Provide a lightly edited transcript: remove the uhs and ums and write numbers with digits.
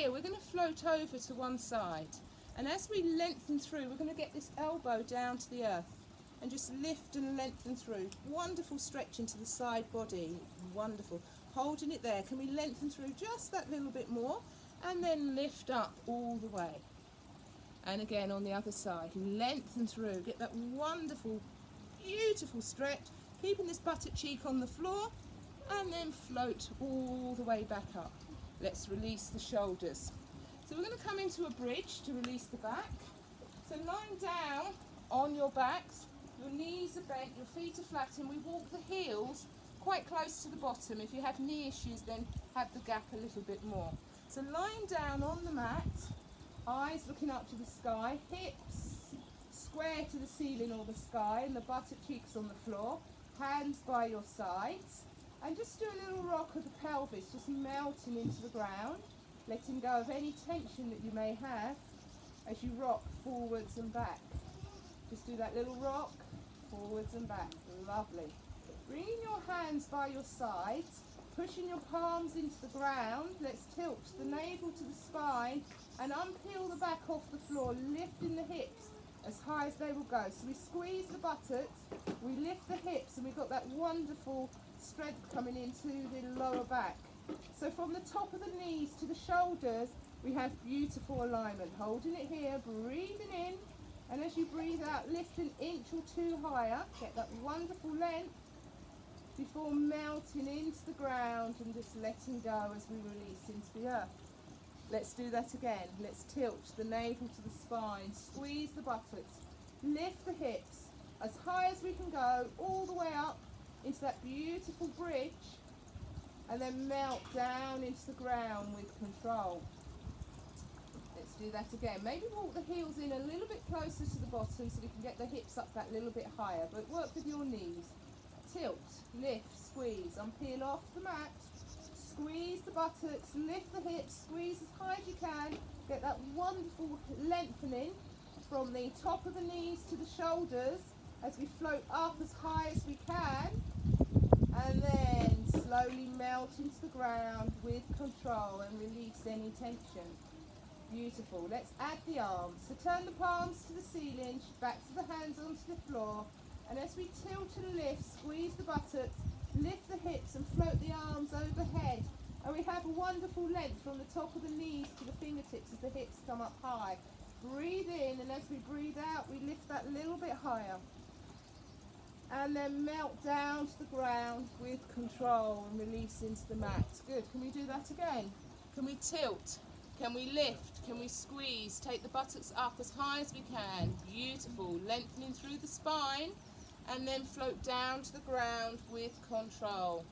here, we're going to float over to one side. And as we lengthen through, we're going to get this elbow down to the earth and just lift and lengthen through. Wonderful stretch into the side body. Wonderful. Holding it there. Can we lengthen through just that little bit more? And then lift up all the way. And again on the other side, lengthen through. Get that wonderful, beautiful stretch. Keeping this buttock cheek on the floor. And then float all the way back up. Let's release the shoulders. So we're going to come into a bridge to release the back. So lying down on your backs, your knees are bent, your feet are flat, and we walk the heels quite close to the bottom. If you have knee issues, then have the gap a little bit more. So lying down on the mat, eyes looking up to the sky, hips square to the ceiling or the sky, and the buttock cheeks on the floor, hands by your sides. And just do a little rock of the pelvis, just melting into the ground, letting go of any tension that you may have as you rock forwards and back. Just do that little rock, forwards and back. Lovely. Bringing your hands by your sides, pushing your palms into the ground. Let's tilt the navel to the spine and unpeel the back off the floor, lifting the hips as high as they will go. So we squeeze the buttocks, we lift the hips, and we've got that wonderful strength coming into the lower back. So from the top of the knees to the shoulders, we have beautiful alignment. Holding it here, breathing in, and as you breathe out, lift an inch or two higher. Get that wonderful length before melting into the ground and just letting go as we release into the earth. Let's do that again. Let's tilt the navel to the spine, squeeze the buttocks, lift the hips as high as we can go, all the way up into that beautiful bridge, and then melt down into the ground with control. Let's do that again. Maybe walk the heels in a little bit closer to the bottom so we can get the hips up that little bit higher, but work with your knees. Tilt, lift, squeeze, unpeel off the mat, squeeze the buttocks, lift the hips, squeeze as high as you can, get that wonderful lengthening from the top of the knees to the shoulders as we float up as high as we can, and then slowly melt into the ground with control and release any tension. Beautiful. Let's add the arms. So turn the palms to the ceiling, back to the hands onto the floor, and as we tilt and lift, squeeze the buttocks, lift the hips and float the arms overhead. And we have a wonderful length from the top of the knees to the fingertips as the hips come up high. Breathe in, and as we breathe out, we lift that little bit higher. And then melt down to the ground with control and release into the mat. Good. Can we do that again? Can we tilt? Can we lift? Can we squeeze? Take the buttocks up as high as we can. Beautiful. Lengthening through the spine, and then float down to the ground with control.